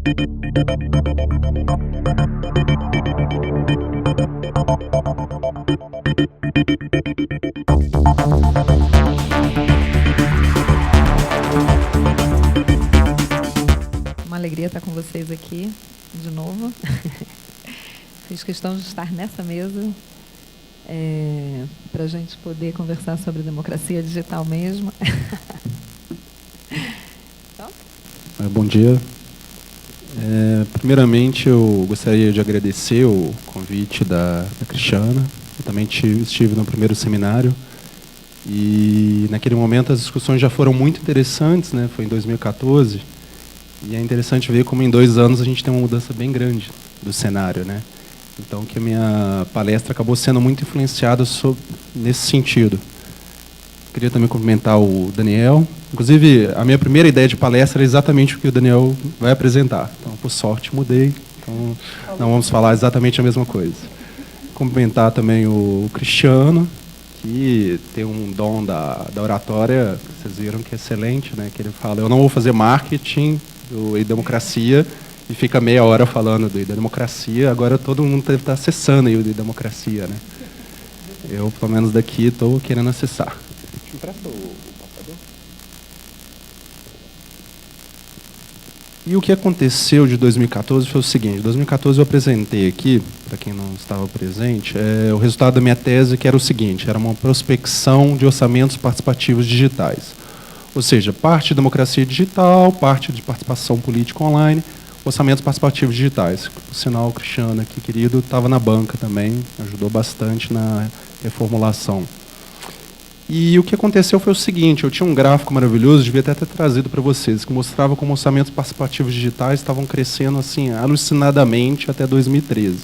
Uma alegria estar com vocês aqui de novo. Fiz questão de estar nessa mesa para a gente poder conversar sobre democracia digital mesmo. Então? Bom dia. Primeiramente, eu gostaria de agradecer o convite da Cristiana. Eu também estive no primeiro seminário. E, naquele momento, as discussões já foram muito interessantes, né? Foi em 2014. E é interessante ver como, em 2 anos, a gente tem uma mudança bem grande do cenário, né? Então, que a minha palestra acabou sendo muito influenciada nesse sentido. Queria também cumprimentar o Daniel. Inclusive, a minha primeira ideia de palestra é exatamente o que o Daniel vai apresentar. Então, por sorte, mudei. Então, não vamos falar exatamente a mesma coisa. Cumprimentar também o Cristiano, que tem um dom da oratória, vocês viram que é excelente, né? Que ele fala, eu não vou fazer marketing do e-democracia, e fica meia hora falando do e-democracia, agora todo mundo deve estar acessando aí o e-democracia, né? Eu, pelo menos daqui, estou querendo acessar. Te empresta o passador? E o que aconteceu de 2014 foi o seguinte, em 2014 eu apresentei aqui, para quem não estava presente, o resultado da minha tese, que era o seguinte, era uma prospecção de orçamentos participativos digitais. Ou seja, parte de democracia digital, parte de participação política online, orçamentos participativos digitais. Por sinal, o Cristiano aqui, querido, estava na banca também, ajudou bastante na reformulação. E o que aconteceu foi o seguinte, eu tinha um gráfico maravilhoso, devia até ter trazido para vocês, que mostrava como orçamentos participativos digitais estavam crescendo assim, alucinadamente até 2013.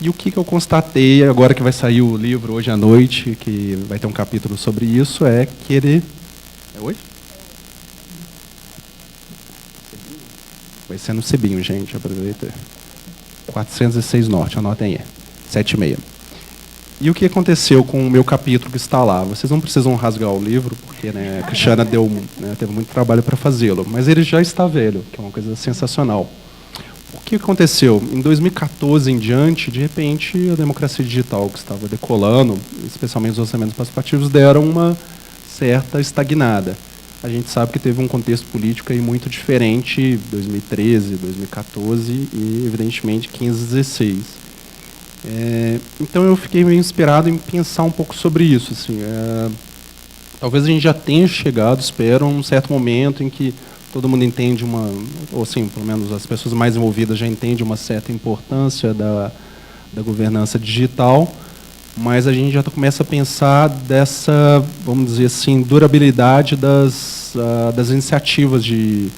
E o que eu constatei, agora que vai sair o livro hoje à noite, que vai ter um capítulo sobre isso, é que ele... É hoje? Vai ser no Cebinho, gente, aproveita. 406 Norte, anotem aí. 7,6. E o que aconteceu com o meu capítulo que está lá? Vocês não precisam rasgar o livro, porque a Cristiana teve muito trabalho para fazê-lo, mas ele já está velho, que é uma coisa sensacional. O que aconteceu? Em 2014 em diante, de repente, a democracia digital que estava decolando, especialmente os orçamentos participativos, deram uma certa estagnada. A gente sabe que teve um contexto político aí muito diferente em 2013, 2014 e, evidentemente, 15, 16. Então, eu fiquei meio inspirado em pensar um pouco sobre isso. Assim, talvez a gente já tenha chegado, espero, a um certo momento em que todo mundo entende ou assim, pelo menos as pessoas mais envolvidas já entendem uma certa importância da governança digital, mas a gente já começa a pensar dessa, vamos dizer assim, durabilidade das iniciativas de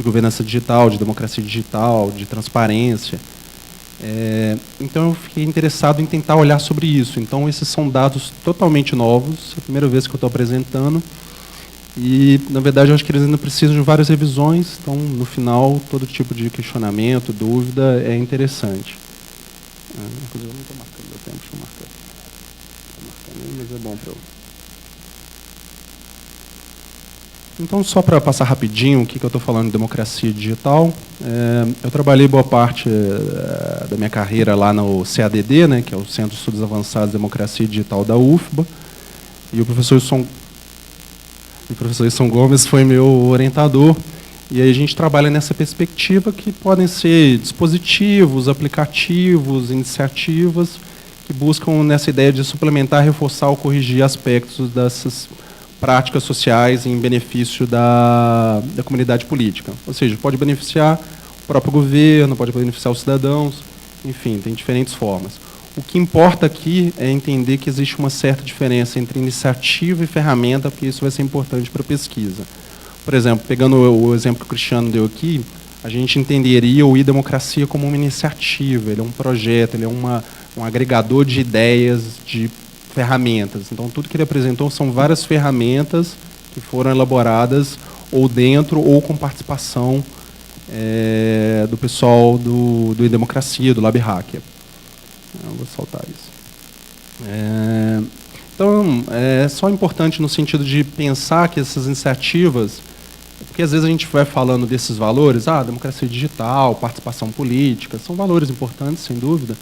governança digital, de democracia digital, de transparência. Então, eu fiquei interessado em tentar olhar sobre isso. Então, esses são dados totalmente novos, é a primeira vez que eu estou apresentando, e, na verdade, eu acho que eles ainda precisam de várias revisões, então, no final, todo tipo de questionamento, dúvida, é interessante. Inclusive, eu não estou marcando meu tempo, deixa eu marcar. Mas é bom para eu... Então, só para passar rapidinho o que eu estou falando de democracia digital, eu trabalhei boa parte da minha carreira lá no CADD, né, que é o Centro de Estudos Avançados de Democracia Digital da UFBA, e o professor Wilson Gomes foi meu orientador, e aí a gente trabalha nessa perspectiva que podem ser dispositivos, aplicativos, iniciativas, que buscam nessa ideia de suplementar, reforçar ou corrigir aspectos dessas práticas sociais em benefício da comunidade política. Ou seja, pode beneficiar o próprio governo, pode beneficiar os cidadãos, enfim, tem diferentes formas. O que importa aqui é entender que existe uma certa diferença entre iniciativa e ferramenta, porque isso vai ser importante para a pesquisa. Por exemplo, pegando o exemplo que o Cristiano deu aqui, a gente entenderia o e-democracia como uma iniciativa, ele é um projeto, ele é um agregador de ideias, de ferramentas. Então, tudo que ele apresentou são várias ferramentas que foram elaboradas ou dentro ou com participação do pessoal do e-democracia, do Lab Hacker. Eu vou saltar isso. Então, é só importante no sentido de pensar que essas iniciativas Porque às vezes a gente vai falando desses valores, democracia digital, participação política, são valores importantes, sem dúvida,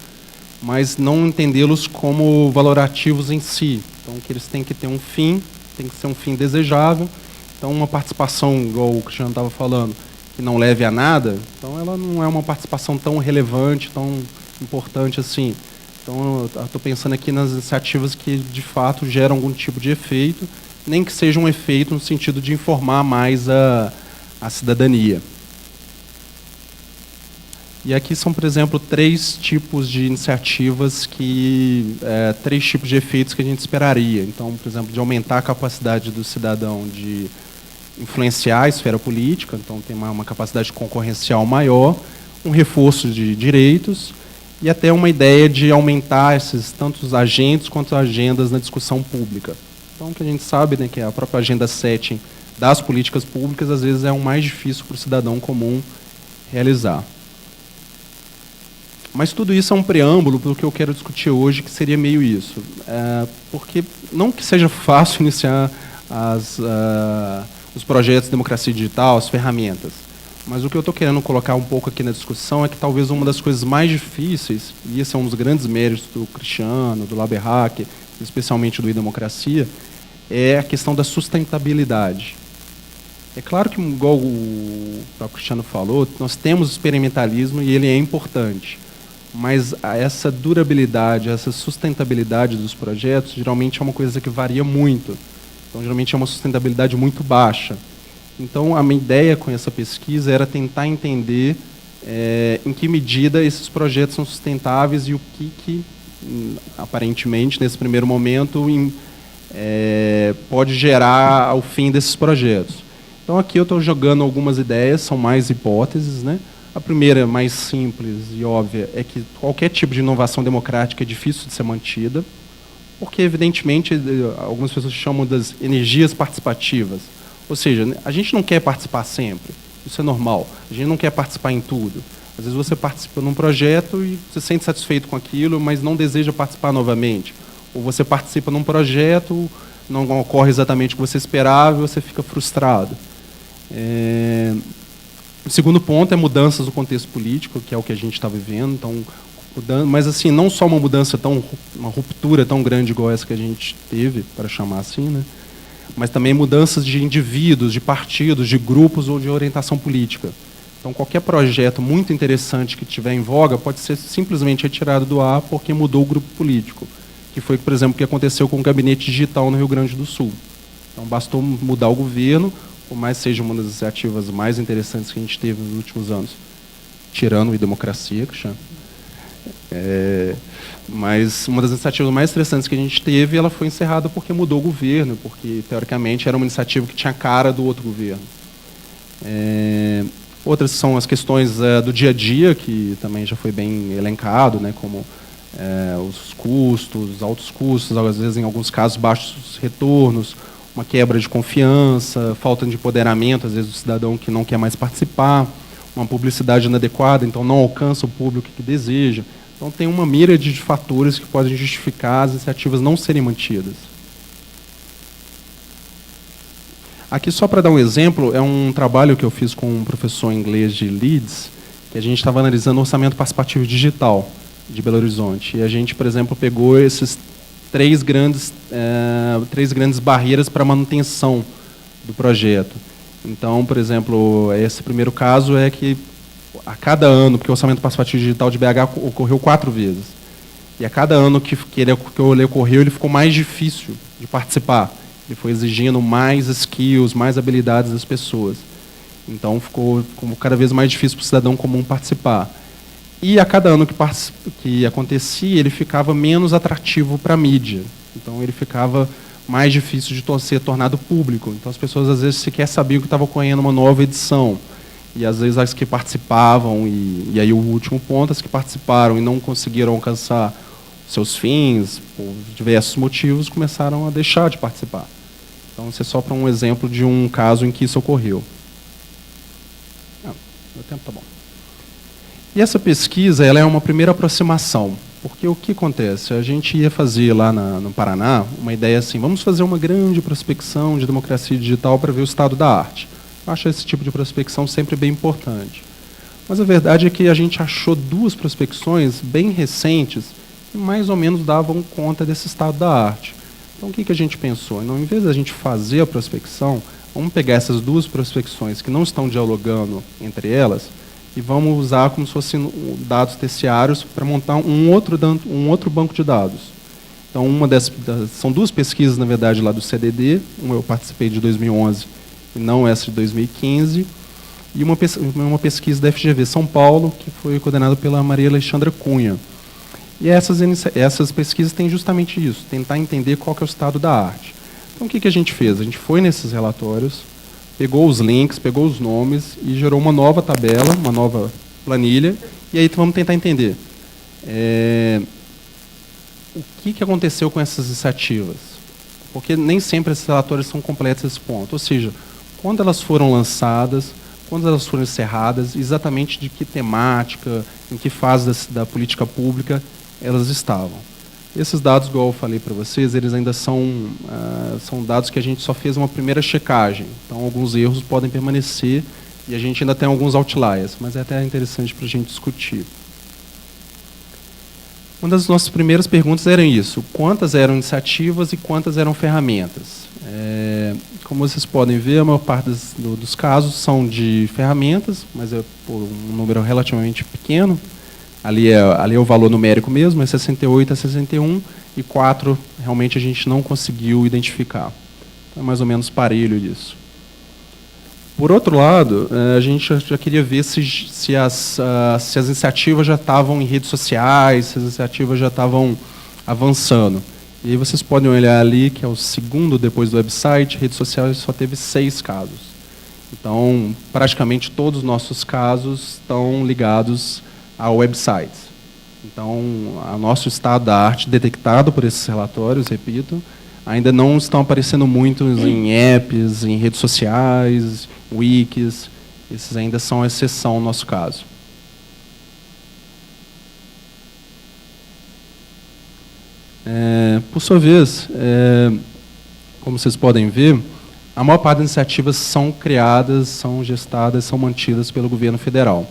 mas não entendê-los como valorativos em si. Então, que eles têm que ter um fim, tem que ser um fim desejável. Então, uma participação, igual o Cristiano estava falando, que não leve a nada, então ela não é uma participação tão relevante, tão importante assim. Então, eu estou pensando aqui nas iniciativas que, de fato, geram algum tipo de efeito, nem que seja um efeito no sentido de informar mais a cidadania. E aqui são, por exemplo, 3 tipos de iniciativas, que 3 tipos de efeitos que a gente esperaria. Então, por exemplo, de aumentar a capacidade do cidadão de influenciar a esfera política, então tem uma capacidade concorrencial maior, um reforço de direitos e até uma ideia de aumentar esses tanto os agentes quanto as agendas na discussão pública. Então, o que a gente sabe, né, que a própria agenda setting das políticas públicas, às vezes, é o mais difícil para o cidadão comum realizar. Mas tudo isso é um preâmbulo para o que eu quero discutir hoje, que seria meio isso. Porque não que seja fácil iniciar os projetos de democracia digital, as ferramentas, mas o que eu estou querendo colocar um pouco aqui na discussão é que talvez uma das coisas mais difíceis, e esse é um dos grandes méritos do Cristiano, do Laberhack, especialmente do e-democracia, é a questão da sustentabilidade. É claro que, igual o Cristiano falou, nós temos experimentalismo e ele é importante, mas essa durabilidade, essa sustentabilidade dos projetos, geralmente é uma coisa que varia muito. Então, geralmente é uma sustentabilidade muito baixa. Então, a minha ideia com essa pesquisa era tentar entender em que medida esses projetos são sustentáveis e o que aparentemente, nesse primeiro momento, pode gerar o fim desses projetos. Então, aqui eu estou jogando algumas ideias, são mais hipóteses, né? A primeira, mais simples e óbvia, é que qualquer tipo de inovação democrática é difícil de ser mantida, porque, evidentemente, algumas pessoas chamam das energias participativas. Ou seja, a gente não quer participar sempre, isso é normal. A gente não quer participar em tudo. Às vezes você participa num projeto e se sente satisfeito com aquilo, mas não deseja participar novamente. Ou você participa num projeto, não ocorre exatamente o que você esperava e você fica frustrado. O segundo ponto é mudanças no contexto político, que é o que a gente está vivendo. Então, mas assim, não só uma mudança uma ruptura tão grande igual essa que a gente teve, para chamar assim, né? Mas também mudanças de indivíduos, de partidos, de grupos ou de orientação política. Então, qualquer projeto muito interessante que estiver em voga pode ser simplesmente retirado do ar porque mudou o grupo político, que foi, por exemplo, o que aconteceu com o gabinete digital no Rio Grande do Sul. Então, bastou mudar o governo, por mais seja uma das iniciativas mais interessantes que a gente teve nos últimos anos, tirando o e-democracia, Cristiano. Mas uma das iniciativas mais interessantes que a gente teve, ela foi encerrada porque mudou o governo, porque, teoricamente, era uma iniciativa que tinha a cara do outro governo. Outras são as questões do dia a dia, que também já foi bem elencado, né, como os custos, altos custos, às vezes, em alguns casos, baixos retornos, uma quebra de confiança, falta de empoderamento, às vezes, do cidadão que não quer mais participar, uma publicidade inadequada, então não alcança o público que deseja. Então, tem uma míriade de fatores que podem justificar as iniciativas não serem mantidas. Aqui, só para dar um exemplo, é um trabalho que eu fiz com um professor inglês de Leeds, que a gente estava analisando o orçamento participativo digital de Belo Horizonte. E a gente, por exemplo, pegou esses três grandes barreiras para a manutenção do projeto. Então, por exemplo, esse primeiro caso é que a cada ano, porque o orçamento participativo digital de BH ocorreu 4 vezes, e a cada ano que ele ocorreu, ele ficou mais difícil de participar. Ele foi exigindo mais skills, mais habilidades das pessoas. Então, ficou cada vez mais difícil para o cidadão comum participar. E a cada ano que acontecia, ele ficava menos atrativo para a mídia. Então, ele ficava mais difícil de ser tornado público. Então, as pessoas, às vezes, sequer sabiam que estava ocorrendo uma nova edição. E, às vezes, as que participavam, e aí o último ponto, as que participaram e não conseguiram alcançar seus fins, por diversos motivos, começaram a deixar de participar. Então, isso é só para um exemplo de um caso em que isso ocorreu. Meu tempo está bom. E essa pesquisa, ela é uma primeira aproximação, porque o que acontece? A gente ia fazer lá no Paraná uma ideia assim, vamos fazer uma grande prospecção de democracia digital para ver o estado da arte. Eu acho esse tipo de prospecção sempre bem importante. Mas a verdade é que a gente achou 2 prospecções bem recentes que mais ou menos davam conta desse estado da arte. Então, o que a gente pensou? Então, em vez da gente fazer a prospecção, vamos pegar essas 2 prospecções que não estão dialogando entre elas e vamos usar como se fossem dados terciários para montar um outro banco de dados. Então, são 2 pesquisas, na verdade, lá do CDD. Uma eu participei de 2011 e não essa de 2015. E uma pesquisa da FGV São Paulo, que foi coordenada pela Maria Alexandra Cunha. E essas pesquisas têm justamente isso, tentar entender qual que é o estado da arte. Então, o que a gente fez? A gente foi nesses relatórios, pegou os links, pegou os nomes e gerou uma nova tabela, uma nova planilha, e aí vamos tentar entender o que aconteceu com essas iniciativas. Porque nem sempre esses relatórios são completos nesse ponto. Ou seja, quando elas foram lançadas, quando elas foram encerradas, exatamente de que temática, em que fase da política pública elas estavam. Esses dados, igual eu falei para vocês, eles ainda são dados que a gente só fez uma primeira checagem. Então, alguns erros podem permanecer e a gente ainda tem alguns outliers, mas é até interessante para a gente discutir. Uma das nossas primeiras perguntas era isso: quantas eram iniciativas e quantas eram ferramentas? Como vocês podem ver, a maior parte dos casos são de ferramentas, mas é por um número relativamente pequeno. Ali é o valor numérico mesmo, é 68 a 61, e 4 realmente a gente não conseguiu identificar. Então, é mais ou menos parelho isso. Por outro lado, a gente já queria ver se as iniciativas já estavam em redes sociais, se as iniciativas já estavam avançando. E aí vocês podem olhar ali, que é o segundo depois do website, redes sociais só teve 6 casos. Então, praticamente todos os nossos casos estão ligados a websites. Então, o nosso estado da arte detectado por esses relatórios, repito, ainda não estão aparecendo muito em apps, em redes sociais, wikis. Esses ainda são a exceção no nosso caso. Por sua vez, como vocês podem ver, a maior parte das iniciativas são criadas, são gestadas, são mantidas pelo governo federal.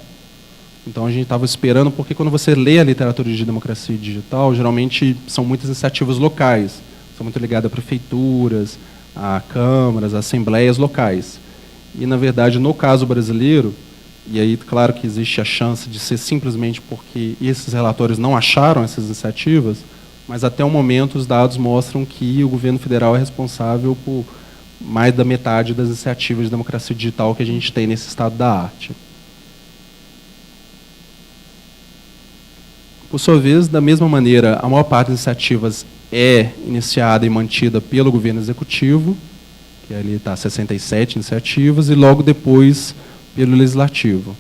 Então, a gente estava esperando, porque quando você lê a literatura de democracia digital, geralmente são muitas iniciativas locais, são muito ligadas a prefeituras, a câmaras, a assembleias locais. E, na verdade, no caso brasileiro, e aí, claro que existe a chance de ser simplesmente porque esses relatórios não acharam essas iniciativas, mas até o momento os dados mostram que o governo federal é responsável por mais da metade das iniciativas de democracia digital que a gente tem nesse estado da arte. Por sua vez, da mesma maneira, a maior parte das iniciativas é iniciada e mantida pelo governo executivo, que ali está 67 iniciativas, e logo depois pelo legislativo.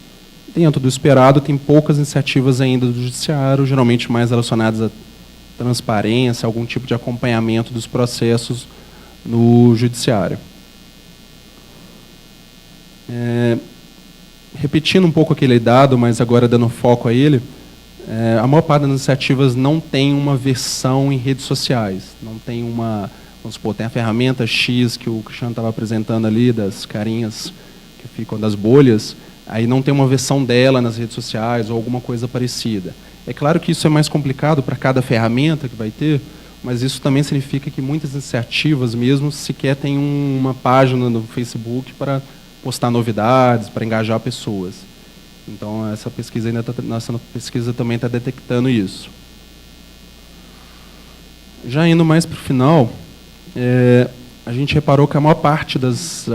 Dentro do esperado, tem poucas iniciativas ainda do judiciário, geralmente mais relacionadas a transparência, algum tipo de acompanhamento dos processos no judiciário. Repetindo um pouco aquele dado, mas agora dando foco a ele, a maior parte das iniciativas não tem uma versão em redes sociais, não tem uma, vamos supor, tem a ferramenta X que o Cristiano estava apresentando ali, das carinhas que ficam das bolhas, aí não tem uma versão dela nas redes sociais ou alguma coisa parecida. É claro que isso é mais complicado para cada ferramenta que vai ter, mas isso também significa que muitas iniciativas mesmo sequer têm uma página no Facebook para postar novidades, para engajar pessoas. Então, essa pesquisa nossa pesquisa também está detectando isso. Já indo mais para o final, a gente reparou que a maior parte das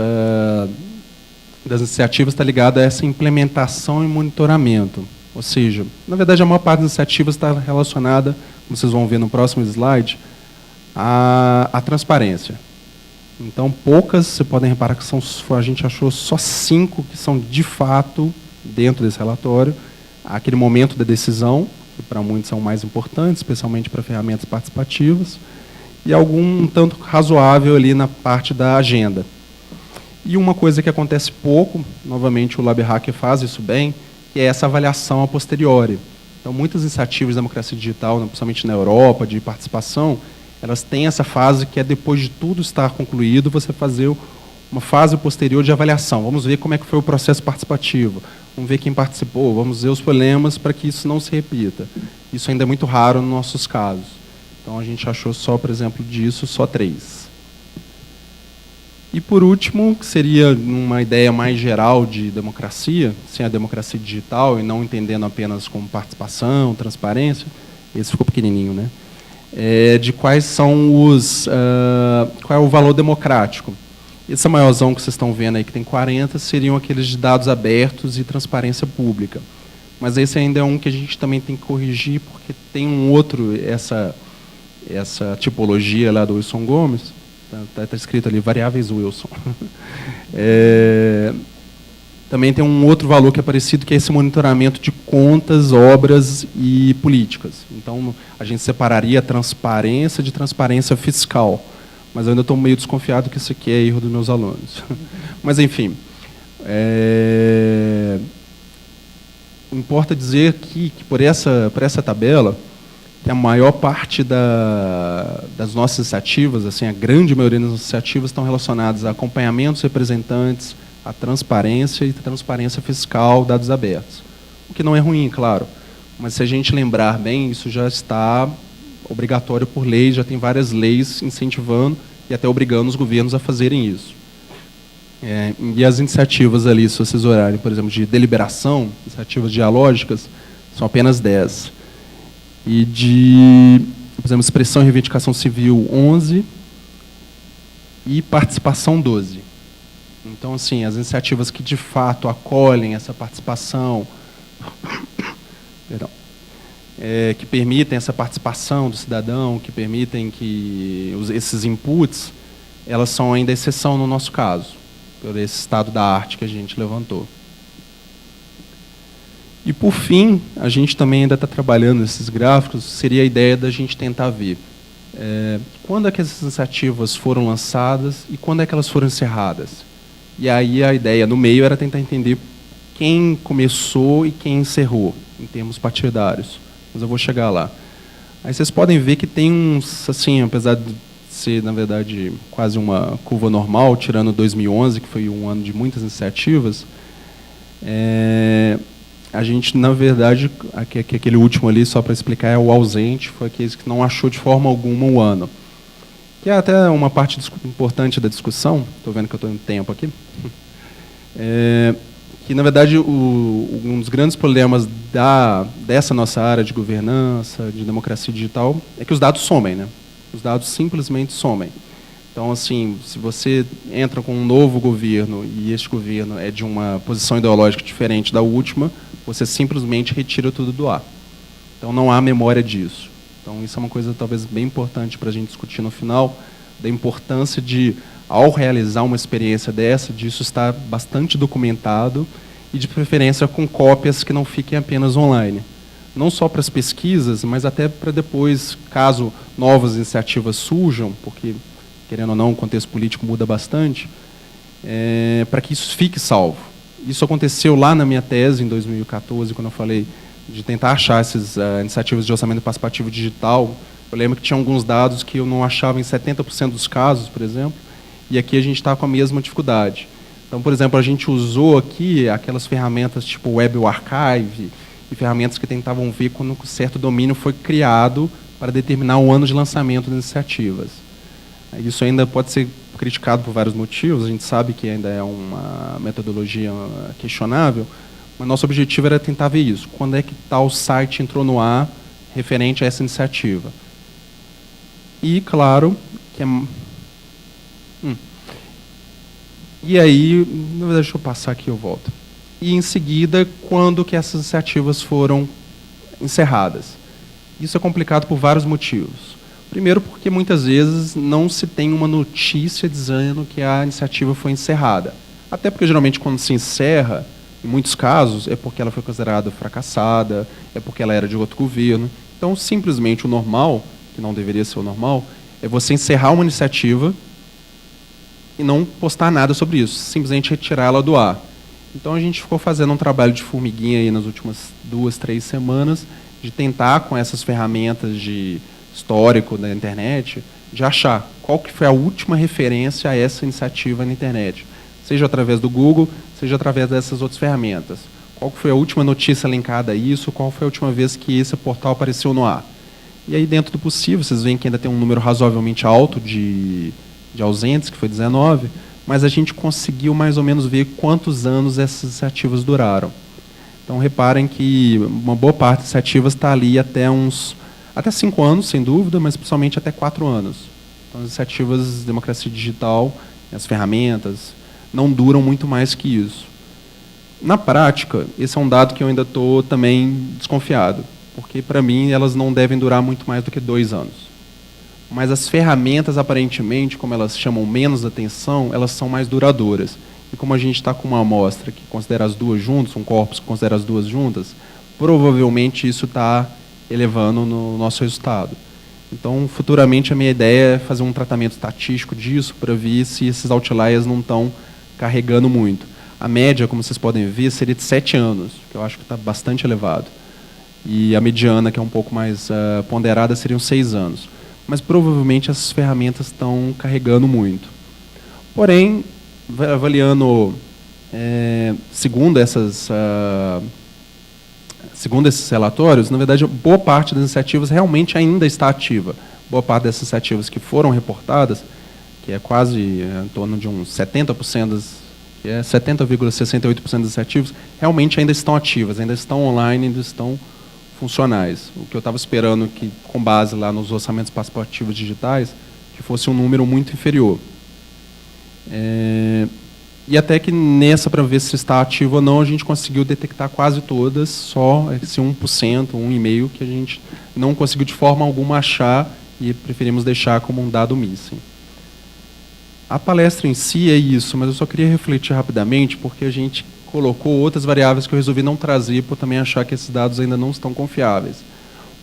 iniciativas está ligada a essa implementação e monitoramento. Ou seja, na verdade, a maior parte das iniciativas está relacionada, como vocês vão ver no próximo slide, à transparência. Então, poucas, vocês podem reparar que a gente achou só 5 que são, de fato, dentro desse relatório, aquele momento da decisão, que para muitos são mais importantes, especialmente para ferramentas participativas, e algum um tanto razoável ali na parte da agenda. E uma coisa que acontece pouco, novamente o LabHacker faz isso bem, que é essa avaliação a posteriori. Então, muitas iniciativas de democracia digital, principalmente na Europa, de participação, elas têm essa fase que é, depois de tudo estar concluído, você fazer uma fase posterior de avaliação. Vamos ver como é que foi o processo participativo, vamos ver quem participou, vamos ver os problemas para que isso não se repita. Isso ainda é muito raro nos nossos casos. Então, a gente achou só, por exemplo, disso, só 3. E, por último, que seria uma ideia mais geral de democracia, sem a democracia digital, e não entendendo apenas como participação, transparência, esse ficou pequenininho, né? De quais são os... qual é o valor democrático. Esse maiorzão que vocês estão vendo aí, que tem 40, seriam aqueles de dados abertos e transparência pública. Mas esse ainda é um que a gente também tem que corrigir, porque tem um outro, essa tipologia lá do Wilson Gomes, está escrito ali, variáveis Wilson. Também tem um outro valor que é parecido, que é esse monitoramento de contas, obras e políticas. Então, a gente separaria a transparência de transparência fiscal. Mas eu ainda estou meio desconfiado que isso aqui é erro dos meus alunos. Mas, enfim. Importa dizer que por essa tabela, que a maior parte das nossas iniciativas, assim, a grande maioria das nossas iniciativas estão relacionadas a acompanhamentos representantes, a transparência e transparência fiscal, dados abertos. O que não é ruim, claro. Mas, se a gente lembrar bem, isso já está obrigatório por lei, já tem várias leis incentivando e até obrigando os governos a fazerem isso. E as iniciativas ali, se vocês olharem, por exemplo, de deliberação, iniciativas dialógicas, são apenas 10. E de, por exemplo, expressão e reivindicação civil, 11, e participação, 12. Então, assim, as iniciativas que, de fato, acolhem essa participação, perdão, que permitem essa participação do cidadão, que permitem que esses inputs, elas são ainda exceção no nosso caso, por esse estado da arte que a gente levantou. E, por fim, a gente também ainda está trabalhando nesses gráficos, seria a ideia da gente tentar ver quando é que essas iniciativas foram lançadas e quando é que elas foram encerradas. E aí a ideia no meio era tentar entender quem começou e quem encerrou, em termos partidários. Mas eu vou chegar lá. Aí vocês podem ver que tem uns, assim, apesar de ser, na verdade, quase uma curva normal, tirando 2011, que foi um ano de muitas iniciativas, a gente, na verdade, aquele último ali, só para explicar, é o ausente, foi aquele que não achou de forma alguma o ano. Que é até uma parte importante da discussão, estou vendo que eu estou em tempo aqui, que, na verdade, um dos grandes problemas dessa nossa área de governança, de democracia digital, é que os dados somem, né? Os dados simplesmente somem. Então, assim, se você entra com um novo governo e este governo é de uma posição ideológica diferente da última, você simplesmente retira tudo do ar. Então, não há memória disso. Então, isso é uma coisa talvez bem importante para a gente discutir no final, da importância de, ao realizar uma experiência dessa, disso estar bastante documentado e, de preferência, com cópias que não fiquem apenas online. Não só para as pesquisas, mas até para depois, caso novas iniciativas surjam, porque, querendo ou não, o contexto político muda bastante, para que isso fique salvo. Isso aconteceu lá na minha tese, em 2014, quando eu falei de tentar achar essas iniciativas de orçamento participativo digital. Eu lembro que tinha alguns dados que eu não achava em 70% dos casos, por exemplo, e aqui a gente está com a mesma dificuldade. Então, por exemplo, a gente usou aqui aquelas ferramentas tipo Web Archive e ferramentas que tentavam ver quando um certo domínio foi criado para determinar o ano de lançamento das iniciativas. Isso ainda pode ser criticado por vários motivos, a gente sabe que ainda é uma metodologia questionável, mas nosso objetivo era tentar ver isso. Quando é que tal site entrou no ar referente a essa iniciativa? E, claro, que E aí, na verdade, deixa eu passar aqui e eu volto. E, em seguida, quando que essas iniciativas foram encerradas? Isso é complicado por vários motivos. Primeiro, porque muitas vezes não se tem uma notícia dizendo que a iniciativa foi encerrada. Até porque, geralmente, quando se encerra, em muitos casos, é porque ela foi considerada fracassada, é porque ela era de outro governo. Então, simplesmente, o normal, que não deveria ser o normal, é você encerrar uma iniciativa e não postar nada sobre isso, simplesmente retirá-la do ar. Então, a gente ficou fazendo um trabalho de formiguinha aí nas últimas 2, 3 semanas, de tentar, com essas ferramentas de histórico da internet, de achar qual que foi a última referência a essa iniciativa na internet, seja através do Google, seja através dessas outras ferramentas. Qual que foi a última notícia linkada a isso, qual foi a última vez que esse portal apareceu no ar. E aí, dentro do possível, vocês veem que ainda tem um número razoavelmente alto de ausentes, que foi 19, mas a gente conseguiu mais ou menos ver quantos anos essas iniciativas duraram. Então, reparem que uma boa parte das iniciativas está ali até 5 anos, sem dúvida, mas principalmente até 4 anos. Então, as iniciativas de democracia digital, as ferramentas, não duram muito mais que isso. Na prática, esse é um dado que eu ainda estou também desconfiado, porque, para mim, elas não devem durar muito mais do que 2 anos. Mas as ferramentas, aparentemente, como elas chamam menos atenção, elas são mais duradouras. E como a gente está com uma amostra que considera as duas juntas, um corpus que considera as duas juntas, provavelmente isso está elevando no nosso resultado. Então, futuramente, a minha ideia é fazer um tratamento estatístico disso para ver se esses outliers não estão carregando muito. A média, como vocês podem ver, seria de 7 anos, que eu acho que está bastante elevado. E a mediana, que é um pouco mais ponderada, seriam 6 anos. Mas, provavelmente, essas ferramentas estão carregando muito. Porém, avaliando, segundo esses relatórios, na verdade, boa parte das iniciativas realmente ainda está ativa. Boa parte dessas iniciativas que foram reportadas, que é quase em torno de uns 70%, que é 70,68% das iniciativas, realmente ainda estão ativas, ainda estão online, ainda estão funcionais. O que eu estava esperando que, com base lá nos orçamentos participativos digitais, que fosse um número muito inferior. E até que nessa, para ver se está ativo ou não, a gente conseguiu detectar quase todas, só esse 1%, 1,5%, que a gente não conseguiu de forma alguma achar e preferimos deixar como um dado missing. A palestra em si é isso, mas eu só queria refletir rapidamente, porque a gente colocou outras variáveis que eu resolvi não trazer, por também achar que esses dados ainda não estão confiáveis.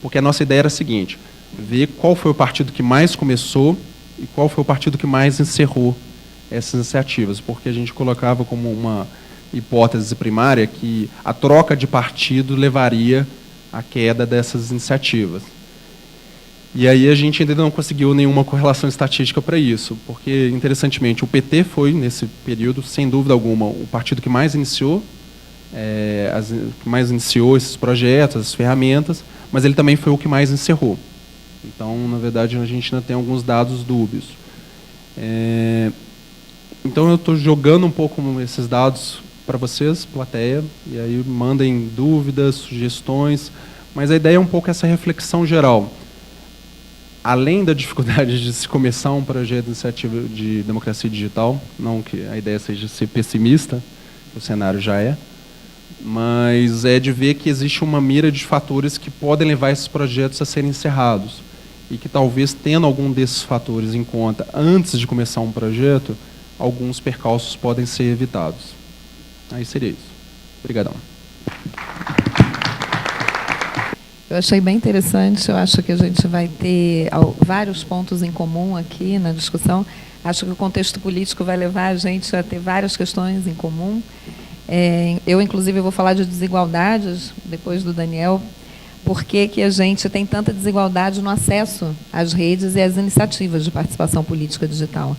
Porque a nossa ideia era a seguinte: ver qual foi o partido que mais começou e qual foi o partido que mais encerrou essas iniciativas, porque a gente colocava como uma hipótese primária que a troca de partido levaria à queda dessas iniciativas. E aí a gente ainda não conseguiu nenhuma correlação estatística para isso, porque, interessantemente, o PT foi, nesse período, sem dúvida alguma, o partido que mais iniciou esses projetos, as ferramentas, mas ele também foi o que mais encerrou. Então, na verdade, a gente ainda tem alguns dados dúbios. Então, eu estou jogando um pouco esses dados para vocês, plateia, e aí mandem dúvidas, sugestões, mas a ideia é um pouco essa reflexão geral. Além da dificuldade de se começar um projeto de iniciativa de democracia digital, não que a ideia seja ser pessimista, o cenário já é, mas é de ver que existe uma mira de fatores que podem levar esses projetos a serem encerrados e que talvez, tendo algum desses fatores em conta antes de começar um projeto, alguns percalços podem ser evitados. Aí seria isso. Obrigadão. Eu achei bem interessante, eu acho que a gente vai ter vários pontos em comum aqui na discussão. Acho que o contexto político vai levar a gente a ter várias questões em comum. Eu, inclusive, vou falar de desigualdades, depois do Daniel. Por que a gente tem tanta desigualdade no acesso às redes e às iniciativas de participação política digital?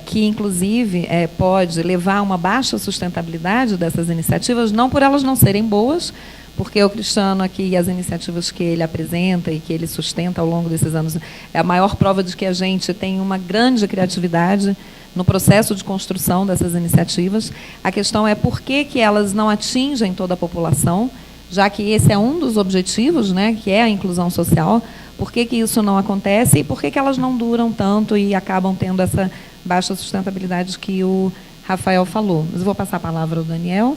Que, inclusive, pode levar a uma baixa sustentabilidade dessas iniciativas, não por elas não serem boas, porque o Cristiano aqui e as iniciativas que ele apresenta e que ele sustenta ao longo desses anos é a maior prova de que a gente tem uma grande criatividade no processo de construção dessas iniciativas. A questão é por que elas não atingem toda a população, já que esse é um dos objetivos, que é a inclusão social. Por que isso não acontece e por que elas não duram tanto e acabam tendo essa baixa sustentabilidade que o Rafael falou. Mas eu vou passar a palavra ao Daniel.